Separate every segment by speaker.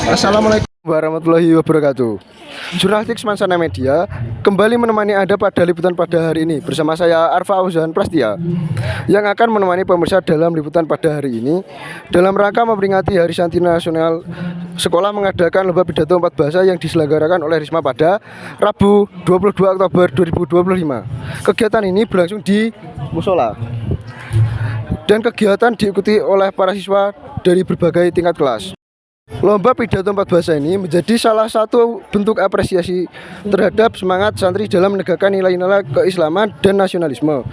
Speaker 1: Assalamualaikum warahmatullahi wabarakatuh. Jurnalistik Semansana Media kembali menemani Anda pada liputan pada hari ini bersama saya Arfa Auzan Prastia yang akan menemani pemirsa dalam liputan pada hari ini dalam rangka memperingati Hari Santri Nasional. Sekolah mengadakan lomba pidato 4 bahasa yang diselenggarakan oleh Risma pada Rabu 22 Oktober 2025. Kegiatan ini berlangsung di musola dan kegiatan diikuti oleh para siswa dari berbagai tingkat kelas. Lomba pidato 4 bahasa ini menjadi salah satu bentuk apresiasi terhadap semangat santri dalam menegakkan nilai-nilai keislaman dan nasionalisme.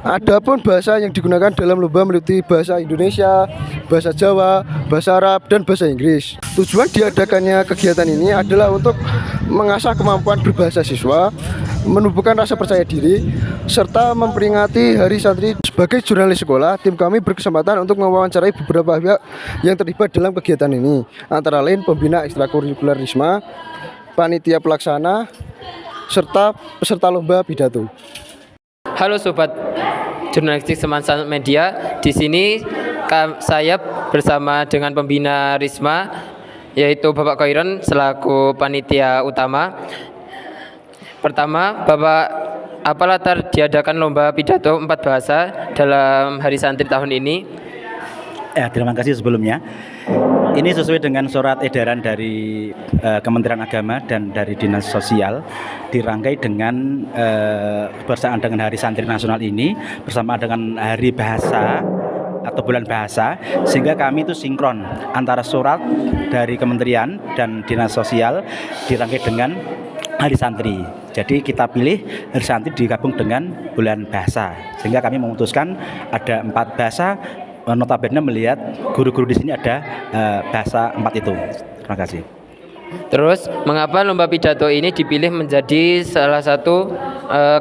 Speaker 1: Adapun bahasa yang digunakan dalam lomba meliputi bahasa Indonesia, bahasa Jawa, bahasa Arab, dan bahasa Inggris. Tujuan diadakannya kegiatan ini adalah untuk mengasah kemampuan berbahasa siswa, menumbuhkan rasa percaya diri, serta memperingati Hari Santri. Sebagai jurnalis sekolah, tim kami berkesempatan untuk mewawancarai beberapa pihak yang terlibat dalam kegiatan ini, antara lain pembina ekstrakurikuler Risma, panitia pelaksana, serta peserta lomba pidato.
Speaker 2: Halo sobat jurnalistik Semansana Media, di sini saya bersama dengan pembina Risma, yaitu Bapak Khairon selaku panitia utama. Pertama, Bapak, apa latar diadakan lomba pidato 4 bahasa dalam Hari Santri tahun ini?
Speaker 3: Terima kasih sebelumnya. Ini sesuai dengan surat edaran dari Kementerian Agama dan dari Dinas Sosial, dirangkai dengan bersamaan dengan Hari Santri Nasional ini bersama dengan Hari Bahasa atau Bulan Bahasa, sehingga kami itu sinkron antara surat dari Kementerian dan Dinas Sosial dirangkai dengan Hari Santri. Jadi kita pilih Hari Santri digabung dengan Bulan Bahasa, sehingga kami memutuskan ada 4 bahasa. Notabene melihat guru-guru di sini ada bahasa 4 itu. Terima kasih.
Speaker 2: Terus, mengapa lomba pidato ini dipilih menjadi salah satu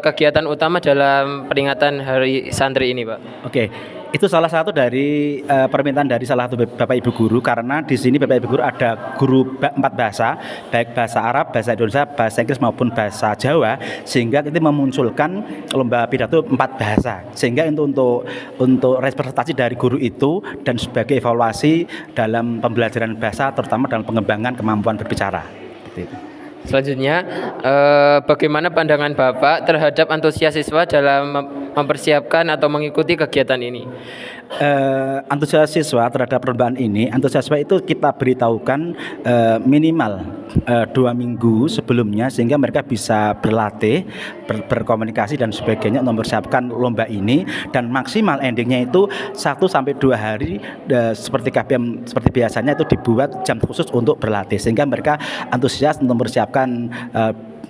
Speaker 2: kegiatan utama dalam peringatan Hari Santri ini, Pak?
Speaker 3: Oke. Itu salah satu dari permintaan dari salah satu Bapak Ibu guru, karena di sini Bapak Ibu guru ada guru 4 bahasa, baik bahasa Arab, bahasa Indonesia, bahasa Inggris maupun bahasa Jawa, sehingga kita memunculkan lomba pidato 4 bahasa. Sehingga untuk representasi dari guru itu dan sebagai evaluasi dalam pembelajaran bahasa, terutama dalam pengembangan kemampuan berbicara. Gitu.
Speaker 2: Selanjutnya, bagaimana pandangan Bapak terhadap antusias siswa dalam mempersiapkan atau mengikuti kegiatan ini?
Speaker 3: Antusias siswa terhadap perlombaan ini, antusias siswa itu kita beritahukan minimal 2 minggu sebelumnya, sehingga mereka bisa berlatih, berkomunikasi dan sebagainya untuk mempersiapkan lomba ini, dan maksimal endingnya itu 1-2 hari seperti KPM seperti biasanya itu dibuat jam khusus untuk berlatih, sehingga mereka antusias untuk mempersiapkan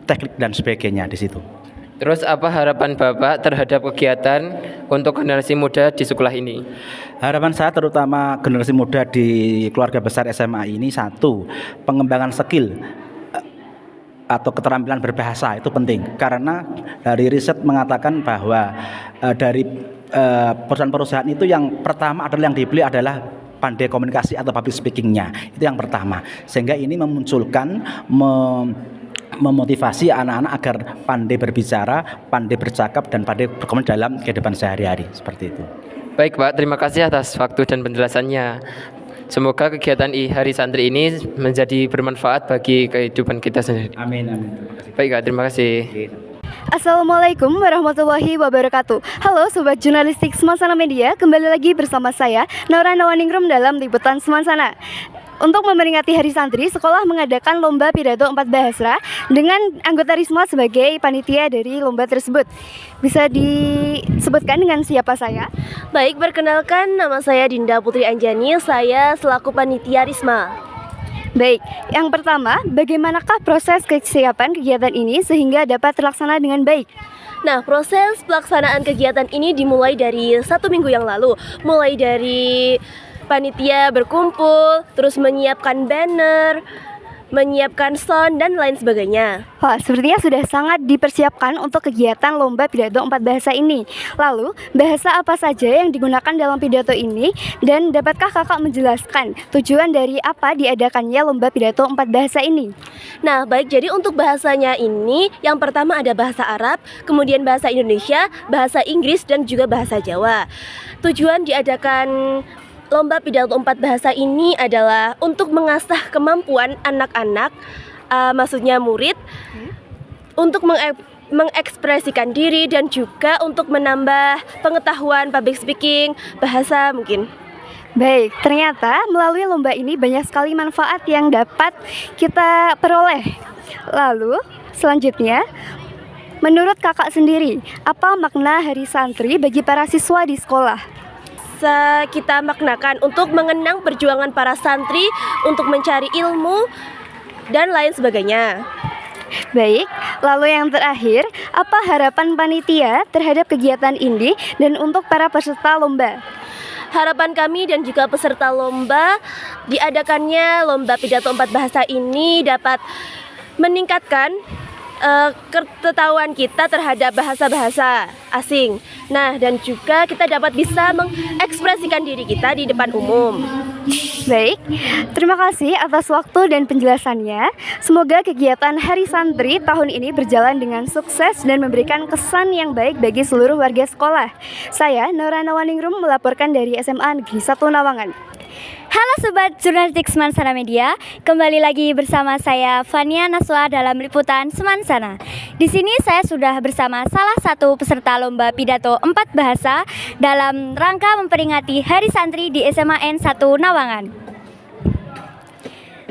Speaker 3: teknik dan sebagainya di situ.
Speaker 2: Terus apa harapan Bapak terhadap kegiatan untuk generasi muda di sekolah ini?
Speaker 3: Harapan saya terutama generasi muda di keluarga besar SMA ini, satu, pengembangan skill atau keterampilan berbahasa itu penting, karena dari riset mengatakan bahwa dari perusahaan-perusahaan itu yang pertama adalah yang dipilih adalah pandai komunikasi atau public speakingnya, itu yang pertama, sehingga ini memunculkan memotivasi anak-anak agar pandai berbicara, pandai bercakap, dan pandai berkomunikasi dalam kehidupan sehari-hari, seperti itu.
Speaker 2: Baik Pak, terima kasih atas waktu dan penjelasannya. Semoga kegiatan Hari Santri ini menjadi bermanfaat bagi kehidupan kita sendiri.
Speaker 3: Amin.
Speaker 2: Baik Kak, terima kasih.
Speaker 4: Assalamualaikum warahmatullahi wabarakatuh. Halo Sobat Jurnalistik Semansana Media, kembali lagi bersama saya Naura Nawaningrum dalam liputan Semansana. Untuk memperingati Hari Santri, sekolah mengadakan lomba pidato 4 bahasa dengan anggota Risma sebagai panitia dari lomba tersebut. Bisa disebutkan dengan siapa saya?
Speaker 5: Baik, perkenalkan, nama saya Dinda Putri Anjani, saya selaku panitia Risma.
Speaker 4: Baik, yang pertama, bagaimanakah proses kesiapan kegiatan ini sehingga dapat terlaksana dengan baik?
Speaker 5: Nah, proses pelaksanaan kegiatan ini dimulai dari 1 minggu yang lalu. Mulai dari panitia berkumpul, terus menyiapkan banner, menyiapkan sound, dan lain sebagainya.
Speaker 4: Wah, sepertinya sudah sangat dipersiapkan untuk kegiatan lomba pidato 4 bahasa ini. Lalu, bahasa apa saja yang digunakan dalam pidato ini? Dan dapatkah kakak menjelaskan tujuan dari apa diadakannya lomba pidato 4 bahasa ini?
Speaker 5: Nah, baik, jadi untuk bahasanya ini, yang pertama ada bahasa Arab, kemudian bahasa Indonesia, bahasa Inggris, dan juga bahasa Jawa. Tujuan diadakan lomba pidato 4 bahasa ini adalah untuk mengasah kemampuan anak-anak, maksudnya murid, untuk mengekspresikan diri dan juga untuk menambah pengetahuan public speaking, bahasa mungkin.
Speaker 4: Baik, ternyata melalui lomba ini banyak sekali manfaat yang dapat kita peroleh. Lalu, selanjutnya, menurut kakak sendiri, apa makna Hari Santri bagi para siswa di sekolah?
Speaker 5: Kita maknakan untuk mengenang perjuangan para santri untuk mencari ilmu dan lain sebagainya.
Speaker 4: Baik, lalu yang terakhir, apa harapan panitia terhadap kegiatan ini dan untuk para peserta lomba?
Speaker 5: Harapan kami dan juga peserta lomba, diadakannya lomba pidato 4 bahasa ini dapat meningkatkan ketahuan kita terhadap bahasa-bahasa asing. Nah, dan juga kita dapat bisa mengekspresikan diri kita di depan umum.
Speaker 4: Baik, terima kasih atas waktu dan penjelasannya. Semoga kegiatan Hari Santri tahun ini berjalan dengan sukses dan memberikan kesan yang baik bagi seluruh warga sekolah. Saya, Nora Nawaningrum, melaporkan dari SMA Negeri 1 Nawangan.
Speaker 6: Halo Sobat Jurnalistik Semansana Media, kembali lagi bersama saya Fania Naswa dalam liputan Semansana. Di sini saya sudah bersama salah satu peserta lomba pidato 4 bahasa dalam rangka memperingati Hari Santri di SMA N1 Nawangan.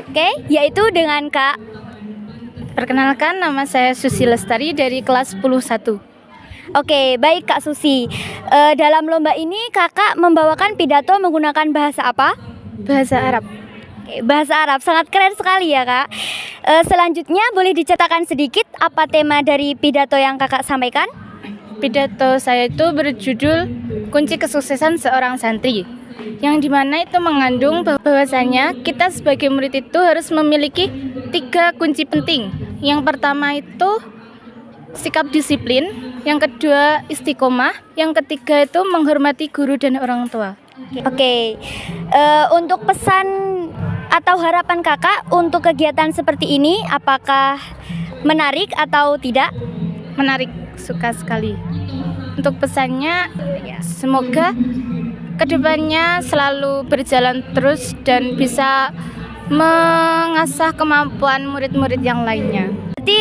Speaker 6: Oke, yaitu dengan Kak.
Speaker 7: Perkenalkan, nama saya Susi Lestari dari kelas 10-1.
Speaker 6: Oke, baik Kak Susi. Dalam lomba ini kakak membawakan pidato menggunakan bahasa apa?
Speaker 7: Bahasa Arab.
Speaker 6: Oke, bahasa Arab, sangat keren sekali ya Kak. Selanjutnya boleh diceritakan sedikit apa tema dari pidato yang kakak sampaikan?
Speaker 7: Pidato saya itu berjudul Kunci Kesuksesan Seorang Santri, yang dimana itu mengandung bahwasanya kita sebagai murid itu harus memiliki 3 kunci penting. Yang pertama itu sikap disiplin, yang kedua istiqomah, yang ketiga itu menghormati guru dan orang tua.
Speaker 6: Oke, untuk pesan atau harapan kakak untuk kegiatan seperti ini, apakah menarik atau tidak?
Speaker 7: Menarik, suka sekali. Untuk pesannya, semoga kedepannya selalu berjalan terus dan bisa mengasah kemampuan murid-murid yang lainnya.
Speaker 6: Berarti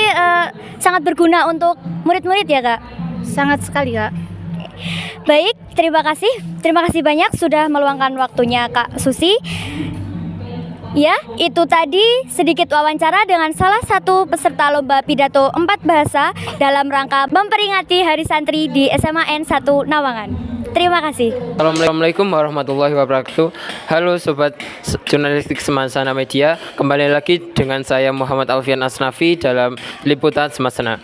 Speaker 6: sangat berguna untuk murid-murid ya Kak?
Speaker 7: Sangat sekali Kak.
Speaker 6: Baik, terima kasih banyak sudah meluangkan waktunya Kak Susi. Ya, itu tadi sedikit wawancara dengan salah satu peserta lomba pidato 4 bahasa dalam rangka memperingati Hari Santri di SMA N1 Nawangan. Terima kasih.
Speaker 2: Assalamualaikum warahmatullahi wabarakatuh. Halo Sobat Jurnalistik Semansana Media, kembali lagi dengan saya Muhammad Alfian Asnafi dalam liputan Semansana.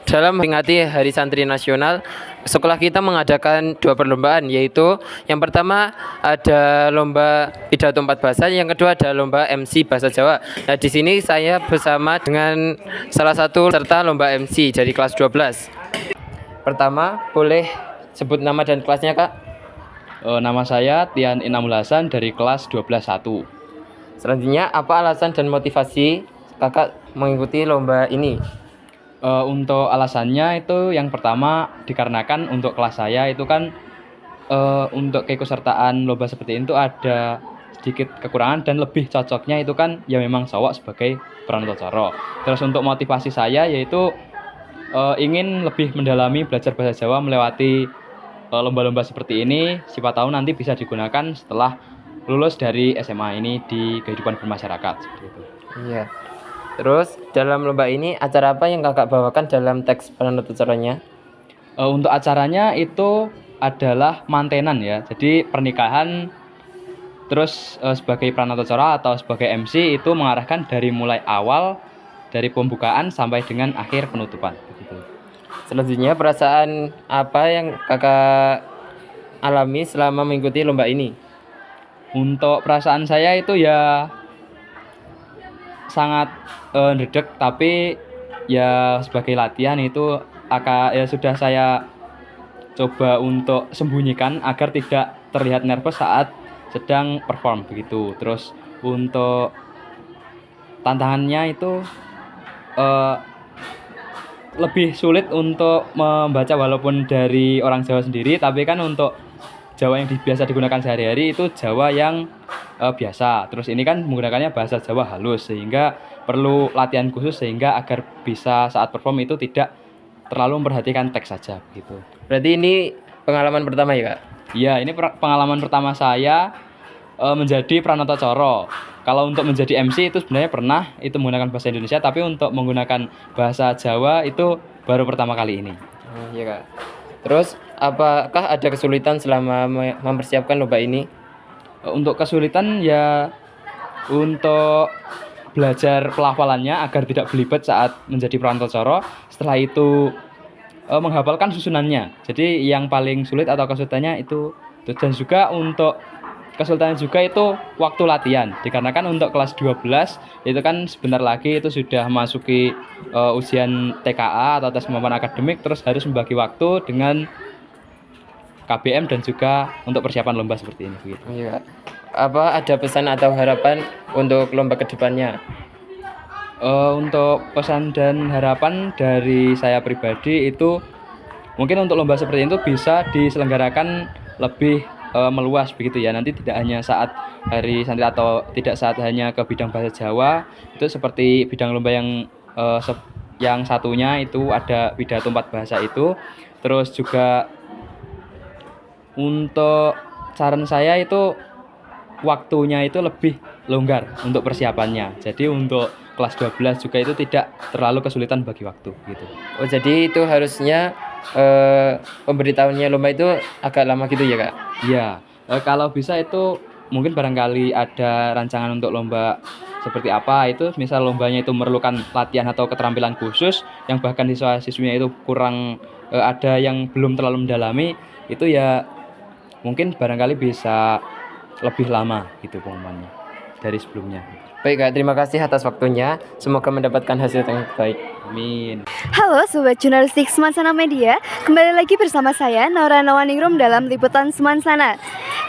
Speaker 2: Dalam memperingati Hari Santri Nasional, sekolah kita mengadakan 2 perlombaan, yaitu yang pertama ada lomba pidato 4 bahasa, yang kedua ada lomba MC bahasa Jawa. Nah, di sini saya bersama dengan salah satu peserta lomba MC dari kelas 12. Pertama, boleh sebut nama dan kelasnya, Kak?
Speaker 8: Nama saya Tian Inamul Hasan dari kelas 12-1.
Speaker 2: Selanjutnya, apa alasan dan motivasi Kakak mengikuti lomba ini?
Speaker 8: Untuk alasannya itu yang pertama dikarenakan untuk kelas saya itu kan untuk keikutsertaan lomba seperti itu ada sedikit kekurangan dan lebih cocoknya itu kan ya memang cowok sebagai Pranata. Terus untuk motivasi saya yaitu ingin lebih mendalami belajar bahasa Jawa melewati lomba-lomba seperti ini, siapa tahu nanti bisa digunakan setelah lulus dari SMA ini di kehidupan bermasyarakat seperti itu.
Speaker 2: Iya. Terus dalam lomba ini acara apa yang Kakak bawakan dalam teks Pranata-nya?
Speaker 8: Untuk acaranya itu adalah mantenan ya. Jadi pernikahan terus sebagai Pranata atau sebagai MC itu mengarahkan dari mulai awal dari pembukaan sampai dengan akhir penutupan begitu.
Speaker 2: Selanjutnya perasaan apa yang Kakak alami selama mengikuti lomba ini?
Speaker 8: Untuk perasaan saya itu ya sangat ndredeg, tapi ya sebagai latihan itu ya sudah saya coba untuk sembunyikan agar tidak terlihat nervous saat sedang perform begitu. Terus untuk tantangannya itu lebih sulit untuk membaca walaupun dari orang Jawa sendiri, tapi kan untuk Jawa yang biasa digunakan sehari-hari itu Jawa yang biasa. Terus ini kan menggunakannya bahasa Jawa halus, sehingga perlu latihan khusus sehingga agar bisa saat perform itu tidak terlalu memperhatikan teks saja gitu.
Speaker 2: Berarti ini pengalaman pertama ya, Kak?
Speaker 8: Iya, ini pengalaman pertama saya menjadi Pranata Coro. Kalau untuk menjadi MC itu sebenarnya pernah itu menggunakan bahasa Indonesia, tapi untuk menggunakan bahasa Jawa itu baru pertama kali ini.
Speaker 2: Oh, iya, Kak. Terus apakah ada kesulitan selama mempersiapkan lomba ini?
Speaker 8: Untuk kesulitan ya untuk belajar pelafalannya agar tidak belibet saat menjadi Pranata Coro. Setelah itu menghafalkan susunannya. Jadi yang paling sulit atau kesulitannya itu. Dan juga untuk kesulitannya juga itu waktu latihan. Dikarenakan untuk kelas 12 itu kan sebentar lagi itu sudah masuki ujian TKA atau tes kemampuan akademik, terus harus membagi waktu dengan KBM dan juga untuk persiapan lomba seperti ini begitu.
Speaker 2: Iya. Apa ada pesan atau harapan untuk lomba kedepannya?
Speaker 8: Untuk pesan dan harapan dari saya pribadi itu mungkin untuk lomba seperti itu bisa diselenggarakan lebih meluas begitu ya. Nanti tidak hanya saat hari santri atau tidak saat hanya ke bidang bahasa Jawa, itu seperti bidang lomba yang satunya itu ada pidato 4 bahasa itu. Terus juga untuk saran saya itu waktunya itu lebih longgar untuk persiapannya. Jadi untuk kelas 12 juga itu tidak terlalu kesulitan bagi waktu gitu.
Speaker 2: Oh, jadi itu harusnya pemberitahuannya lomba itu agak lama gitu ya, Kak?
Speaker 8: Iya, kalau bisa itu mungkin barangkali ada rancangan untuk lomba seperti apa itu, misal lombanya itu memerlukan latihan atau keterampilan khusus yang bahkan siswa-siswinya itu kurang ada yang belum terlalu mendalami, itu ya mungkin barangkali bisa lebih lama gitu pengumumannya dari sebelumnya.
Speaker 2: Baik, Kak, terima kasih atas waktunya. Semoga mendapatkan hasil yang baik.
Speaker 8: Amin.
Speaker 4: Halo Sobat Jurnalistik Semansana Media, kembali lagi bersama saya Naura Nawaningrum dalam Liputan Semansana.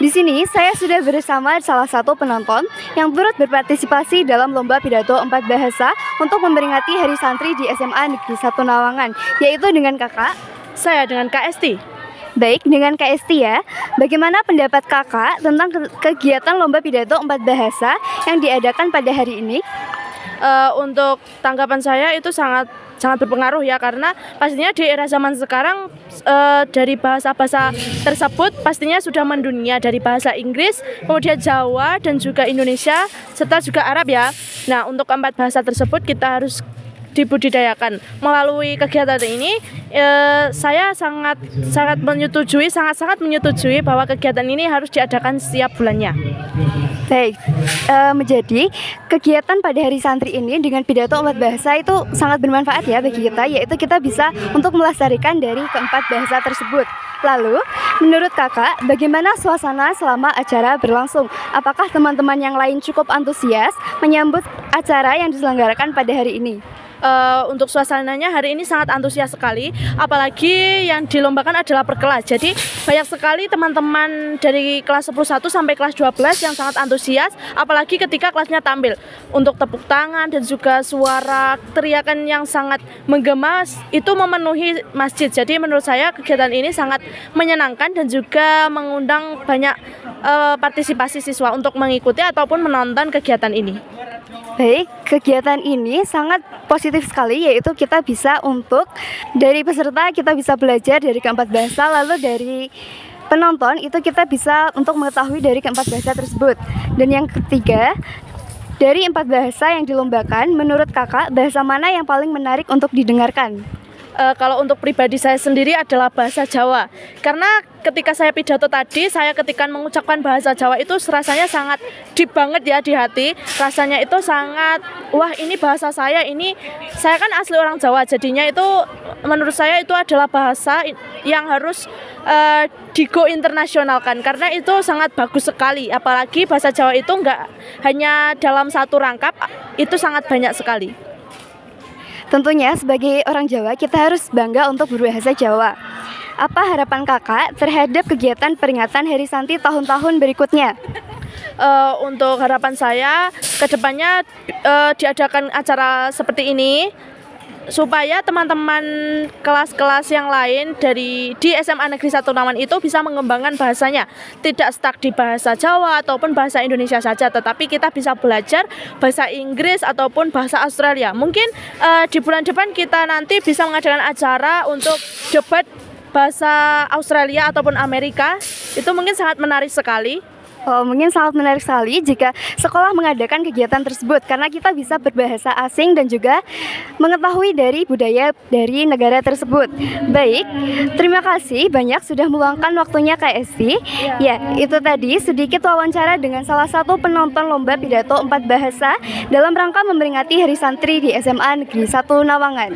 Speaker 4: Di sini saya sudah bersama salah satu penonton yang turut berpartisipasi dalam lomba pidato 4 bahasa untuk memperingati Hari Santri di SMA Negeri 1 Nawangan, yaitu dengan kakak.
Speaker 5: Saya dengan Kak Esti.
Speaker 4: Baik, dengan Kak Esti ya. Bagaimana pendapat kakak tentang kegiatan lomba pidato 4 bahasa yang diadakan pada hari ini?
Speaker 5: Untuk tanggapan saya itu sangat berpengaruh ya, karena pastinya di era zaman sekarang dari bahasa-bahasa tersebut pastinya sudah mendunia, dari bahasa Inggris, kemudian Jawa dan juga Indonesia serta juga Arab ya. Nah, untuk 4 bahasa tersebut kita harus dibudidayakan. Melalui kegiatan ini saya sangat menyetujui bahwa kegiatan ini harus diadakan setiap bulannya.
Speaker 4: Baik, menjadi kegiatan pada hari santri ini dengan pidato 4 bahasa itu sangat bermanfaat ya bagi kita, yaitu kita bisa untuk melestarikan dari keempat bahasa tersebut. Lalu, menurut kakak, bagaimana suasana selama acara berlangsung? Apakah teman-teman yang lain cukup antusias menyambut acara yang diselenggarakan pada hari ini?
Speaker 5: Untuk suasananya hari ini sangat antusias sekali, apalagi yang dilombakan adalah per kelas. Jadi banyak sekali teman-teman dari kelas 11 sampai kelas 12 yang sangat antusias, apalagi ketika kelasnya tampil. Untuk tepuk tangan dan juga suara teriakan yang sangat menggema itu memenuhi masjid. Jadi menurut saya kegiatan ini sangat menyenangkan dan juga mengundang banyak partisipasi siswa untuk mengikuti ataupun menonton kegiatan ini.
Speaker 4: Baik, kegiatan ini sangat positif sekali, yaitu kita bisa untuk dari peserta kita bisa belajar dari keempat bahasa, lalu dari penonton itu kita bisa untuk mengetahui dari keempat bahasa tersebut. Dan yang ketiga, dari 4 bahasa yang dilombakan, menurut kakak bahasa mana yang paling menarik untuk didengarkan?
Speaker 5: Kalau untuk pribadi saya sendiri adalah bahasa Jawa, karena ketika saya pidato tadi, saya ketika mengucapkan bahasa Jawa itu rasanya sangat deep banget ya di hati. Rasanya itu sangat, wah ini bahasa saya, ini saya kan asli orang Jawa, jadinya itu menurut saya itu adalah bahasa yang harus digo internasionalkan, karena itu sangat bagus sekali. Apalagi bahasa Jawa itu enggak hanya dalam satu rangkap, itu sangat banyak sekali.
Speaker 4: Tentunya sebagai orang Jawa kita harus bangga untuk berbahasa Jawa. Apa harapan kakak terhadap kegiatan peringatan Hari Santri tahun-tahun berikutnya?
Speaker 5: Untuk harapan saya kedepannya diadakan acara seperti ini
Speaker 9: supaya teman-teman kelas-kelas yang lain di SMA Negeri 1 Nawan itu bisa mengembangkan bahasanya, tidak stuck di bahasa Jawa ataupun bahasa Indonesia saja, tetapi kita bisa belajar bahasa Inggris ataupun bahasa Australia. Mungkin di bulan depan kita nanti bisa mengadakan acara untuk debat bahasa Australia ataupun Amerika. Itu mungkin sangat menarik sekali.
Speaker 4: Oh, mungkin sangat menarik sekali jika sekolah mengadakan kegiatan tersebut karena kita bisa berbahasa asing dan juga mengetahui dari budaya dari negara tersebut. Baik, terima kasih banyak sudah meluangkan waktunya Kak Esti. Ya, itu tadi sedikit wawancara dengan salah satu penonton lomba pidato 4 bahasa dalam rangka memperingati Hari Santri di SMA Negeri 1 Nawangan.